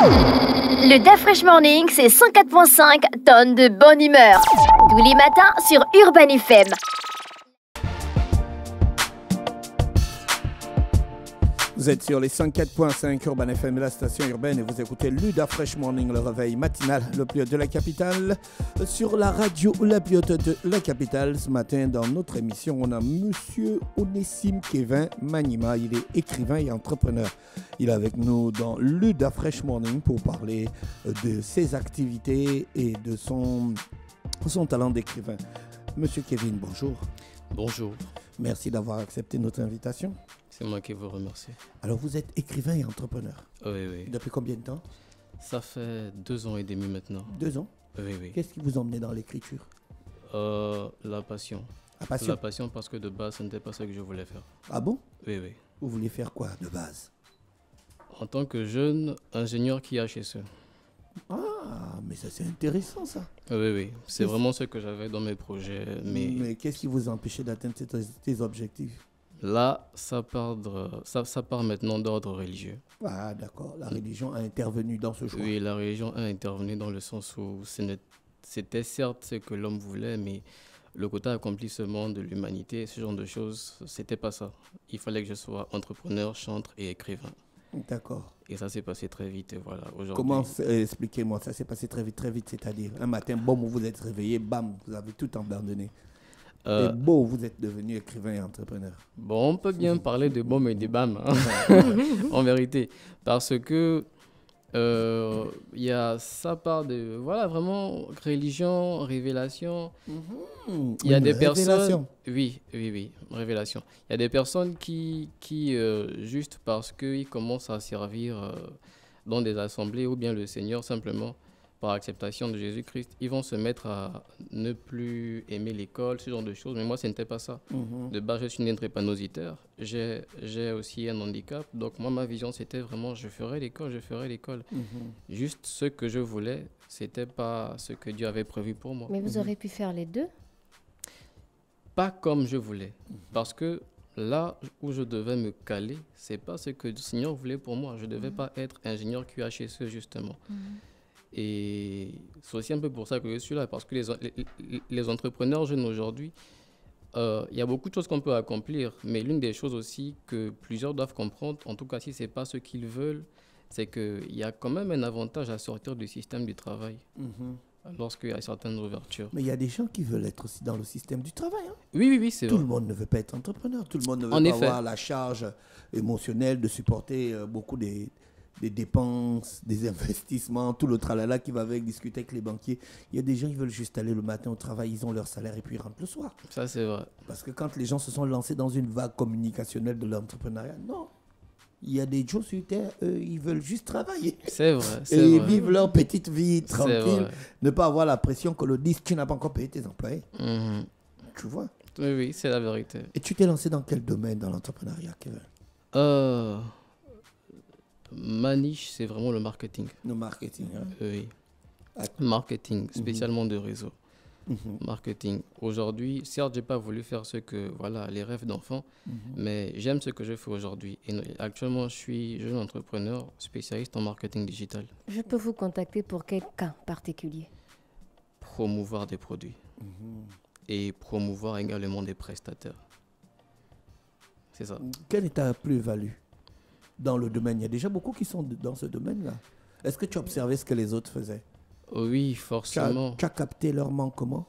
Le Da Fresh Morning, c'est 104.5 tonnes de bonne humeur. Tous les matins sur Urban FM. Vous êtes sur les 104.5 Urban FM, la station urbaine, et vous écoutez le Da Fresh Morning, le réveil matinal le plus haut de la capitale, sur la radio la plus haute de la capitale. Ce matin, dans notre émission, on a Monsieur Onésime Kevin Manima. Il est écrivain et entrepreneur. Il est avec nous dans le Da Fresh Morning pour parler de ses activités et de son talent d'écrivain. Monsieur Kevin, bonjour. Bonjour. Merci d'avoir accepté notre invitation. C'est moi qui vous remercie. Alors, vous êtes écrivain et entrepreneur. Oui, oui. Depuis combien de temps? Ça fait 2 ans et demi maintenant. 2 ans? Oui, oui. Qu'est-ce qui vous emmenait dans l'écriture? La passion. La passion? La passion, parce que de base, ce n'était pas ce que je voulais faire. Ah bon? Oui, oui. Vous vouliez faire quoi de base? En tant que jeune ingénieur qui a chez eux. Ah, mais ça c'est intéressant ça. Oui, oui. C'est vraiment ce que j'avais dans mes projets. Mais qu'est-ce qui vous empêchait d'atteindre tes objectifs? Là, ça part maintenant d'ordre religieux. Ah d'accord, la religion a intervenu dans ce choix. Oui, la religion a intervenu dans le sens où c'était certes ce que l'homme voulait, mais le côté accomplissement de l'humanité, ce genre de choses, c'était pas ça. Il fallait que je sois entrepreneur, chantre et écrivain. D'accord. Et ça s'est passé très vite, et voilà. Comment, expliquez-moi, ça s'est passé très vite, c'est-à-dire un matin, bon, vous vous êtes réveillé, bam, vous avez tout abandonné. Et bon, vous êtes devenu écrivain et entrepreneur. Bon, on peut bien parler de bom et de bam, hein, en vérité. Parce que il y a ça part de, voilà, vraiment, religion, révélation. Il y a des personnes... Oui, révélation. Il y a des personnes qui juste parce qu'ils commencent à servir dans des assemblées ou bien le Seigneur simplement, par acceptation de Jésus-Christ, ils vont se mettre à ne plus aimer l'école, ce genre de choses. Mais moi, ce n'était pas ça. De base, je suis né drépanocytaire. J'ai aussi un handicap. Donc, moi, ma vision, c'était vraiment, je ferai l'école. Juste ce que je voulais, c'était pas ce que Dieu avait prévu pour moi. Mais vous aurez pu faire les deux? Pas comme je voulais. Parce que là où je devais me caler, c'est pas ce que le Seigneur voulait pour moi. Je devais pas être ingénieur QHSE, justement. Et c'est aussi un peu pour ça que je suis là, parce que les entrepreneurs jeunes aujourd'hui, il y a beaucoup de choses qu'on peut accomplir, mais l'une des choses aussi que plusieurs doivent comprendre, en tout cas si ce n'est pas ce qu'ils veulent, c'est qu'il y a quand même un avantage à sortir du système du travail lorsqu'il y a certaines ouvertures. Mais il y a des gens qui veulent être aussi dans le système du travail. Hein? Oui, c'est vrai. Tout le monde ne veut pas être entrepreneur, tout le monde ne veut pas avoir la charge émotionnelle de supporter beaucoup des dépenses, des investissements, tout le tralala qui va avec, discuter avec les banquiers. Il y a des gens qui veulent juste aller le matin au travail, ils ont leur salaire et puis ils rentrent le soir. Ça, c'est vrai. Parce que quand les gens se sont lancés dans une vague communicationnelle de l'entrepreneuriat, non. Il y a des gens sur Terre, eux, ils veulent juste travailler. C'est vrai. Et vivre leur petite vie tranquille. Ne pas avoir la pression que le disent, tu n'as pas encore payé tes employés. Tu vois? Oui, c'est la vérité. Et tu t'es lancé dans quel domaine dans l'entrepreneuriat, Kevin? Ma niche, c'est vraiment le marketing. Le marketing, hein? Oui. Marketing, spécialement de réseau. Marketing. Aujourd'hui, certes, je n'ai pas voulu faire les rêves d'enfant, mais j'aime ce que je fais aujourd'hui. Et actuellement, je suis jeune entrepreneur spécialiste en marketing digital. Je peux vous contacter pour quel cas particulier? Promouvoir des produits et promouvoir également des prestataires. C'est ça. Quelle est ta plus-value dans le domaine? Il y a déjà beaucoup qui sont dans ce domaine-là. Est-ce que tu as observé ce que les autres faisaient? Oui, forcément. Tu as capté leur manquement?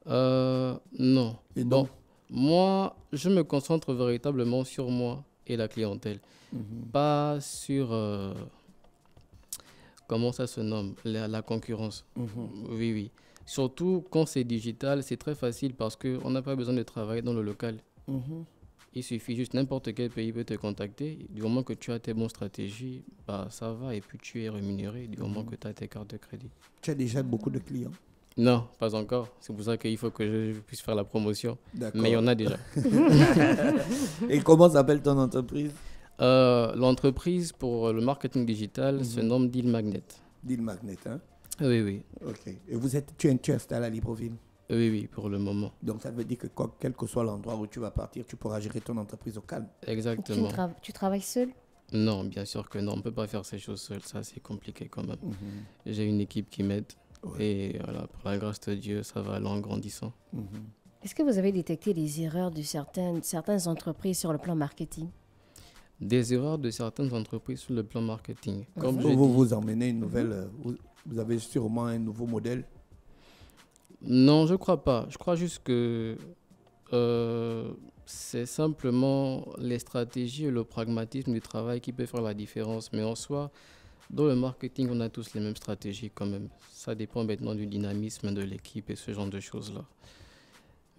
Non. Et bon, moi, je me concentre véritablement sur moi et la clientèle. Pas sur... comment ça se nomme? La concurrence. Oui. Surtout quand c'est digital, c'est très facile parce qu'on n'a pas besoin de travailler dans le local. Il suffit juste, n'importe quel pays peut te contacter. Du moment que tu as tes bonnes stratégies, ça va et puis tu es rémunéré du moment que tu as tes cartes de crédit. Tu as déjà beaucoup de clients? Non, pas encore. C'est pour ça qu'il faut que je puisse faire la promotion. D'accord. Mais il y en a déjà. Et comment s'appelle ton entreprise? L'entreprise pour le marketing digital se nomme Deal Magnet. Deal Magnet, hein? Oui. Ok. Et tu es installé à Libreville? Oui, pour le moment. Donc ça veut dire que quel que soit l'endroit où tu vas partir, tu pourras gérer ton entreprise au calme. Exactement. Tu travailles seul? Non, bien sûr que non, on ne peut pas faire ces choses seul, ça c'est compliqué quand même. J'ai une équipe qui m'aide et voilà, pour la grâce de Dieu, ça va aller en grandissant. Est-ce que vous avez détecté des erreurs de certaines entreprises sur le plan marketing? Des erreurs de certaines entreprises sur le plan marketing. Comme Vous emmenez une nouvelle, vous avez sûrement un nouveau modèle. Non, je crois pas. Je crois juste que c'est simplement les stratégies et le pragmatisme du travail qui peut faire la différence. Mais en soi, dans le marketing, on a tous les mêmes stratégies quand même. Ça dépend maintenant du dynamisme de l'équipe et ce genre de choses-là.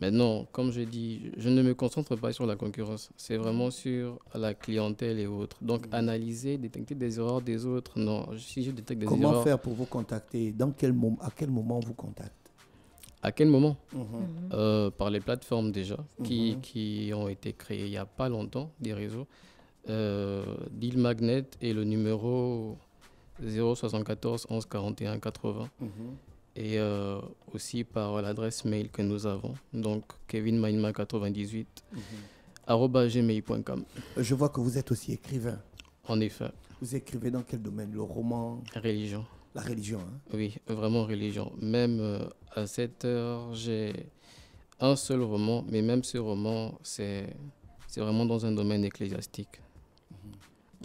Maintenant, comme je dis, je ne me concentre pas sur la concurrence. C'est vraiment sur la clientèle et autres. Donc, analyser, détecter des erreurs des autres, non. Si je détecte des erreurs... Comment faire pour vous contacter? À quel moment on vous contacte? À quel moment? Par les plateformes déjà, qui ont été créées il n'y a pas longtemps, des réseaux. Deal Magnet et le numéro 074 11 41 80. Et aussi par l'adresse mail que nous avons, donc kevinmanima98 @gmail.com. Je vois que vous êtes aussi écrivain. En effet. Vous écrivez dans quel domaine? Le roman? Religion. La religion, hein? Oui, vraiment religion. Même à cette heure, j'ai un seul roman, mais même ce roman, c'est vraiment dans un domaine ecclésiastique.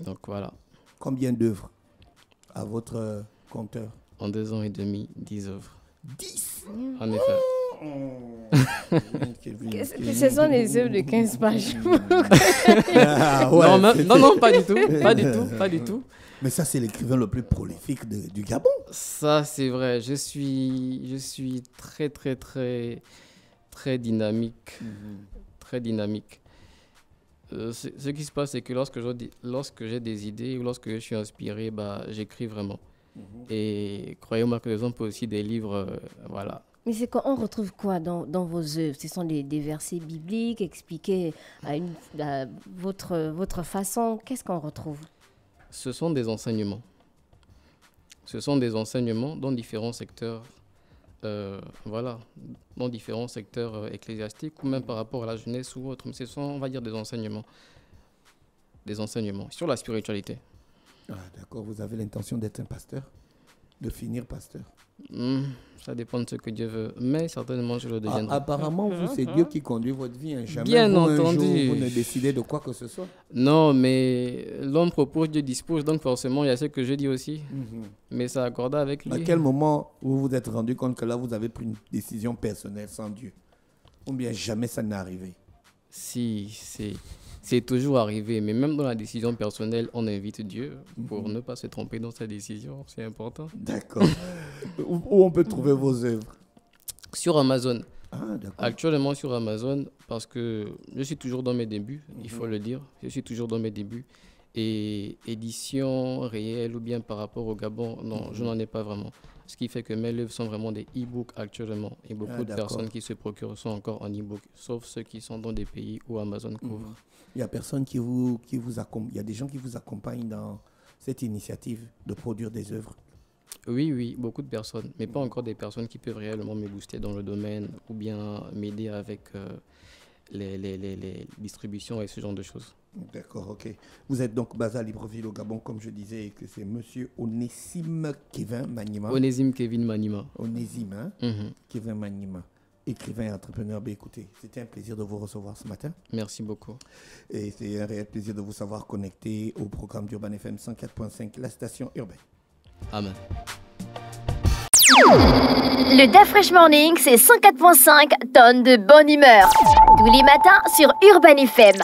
Donc voilà. Combien d'œuvres à votre compteur? En 2 ans et demi, 10 œuvres. 10? En effet. Ce sont les œuvres de 15 pages. Non, pas du tout. Pas du tout. Mais ça, c'est l'écrivain le plus prolifique du Gabon. Ça, c'est vrai. Je suis très, très, très, très dynamique. Très dynamique. Ce qui se passe, c'est que lorsque j'ai des idées ou lorsque je suis inspiré, j'écris vraiment. Et croyez-moi que les gens peuvent aussi des livres, voilà. Mais c'est qu'on retrouve quoi dans vos œuvres? Ce sont des versets bibliques expliqués à votre façon. Qu'est-ce qu'on retrouve? Ce sont des enseignements. Ce sont des enseignements dans différents secteurs, voilà, dans différents secteurs ecclésiastiques ou même par rapport à la jeunesse ou autre. Mais ce sont, on va dire, des enseignements sur la spiritualité. Ah, d'accord, vous avez l'intention d'être un pasteur? De finir pasteur? Ça dépend de ce que Dieu veut, mais certainement je le deviendrai. Apparemment, vous, c'est Dieu qui conduit votre vie. Jamais bien vous, entendu. Un jour, vous ne décidez de quoi que ce soit. Non, mais l'homme propose, Dieu dispose, donc forcément, il y a ce que je dis aussi. Mais ça accorde avec lui. À quel moment vous vous êtes rendu compte que là, vous avez pris une décision personnelle sans Dieu? Ou bien jamais ça n'est arrivé? Si, c'est toujours arrivé, mais même dans la décision personnelle, on invite Dieu pour ne pas se tromper dans sa décision, c'est important. D'accord. Où on peut trouver vos œuvres? Sur Amazon. Ah, d'accord. Actuellement sur Amazon, parce que je suis toujours dans mes débuts, il faut le dire, je suis toujours dans mes débuts. Et édition réelle ou bien par rapport au Gabon, non, je n'en ai pas vraiment. Ce qui fait que mes livres sont vraiment des e-books actuellement. Et beaucoup de personnes qui se procurent sont encore en e-book, sauf ceux qui sont dans des pays où Amazon couvre. Il y a personne qui vous accompagne. Il y a des gens qui vous accompagnent dans cette initiative de produire des œuvres. Oui, beaucoup de personnes, mais pas encore des personnes qui peuvent réellement me booster dans le domaine ou bien m'aider avec les distributions et ce genre de choses. D'accord, ok. Vous êtes donc basé à Libreville au Gabon, comme je disais, et que c'est monsieur Onésime Kevin Manima. Onésime Kevin Manima. Onésime, hein? Kevin Manima. Écrivain et entrepreneur. Écoutez, c'était un plaisir de vous recevoir ce matin. Merci beaucoup. Et c'est un réel plaisir de vous savoir connecté au programme d'Urban FM 104.5, la station urbaine. Amen. Le DAF Fresh Morning, c'est 104.5 tonnes de bonne humeur. Tous les matins sur Urban FM.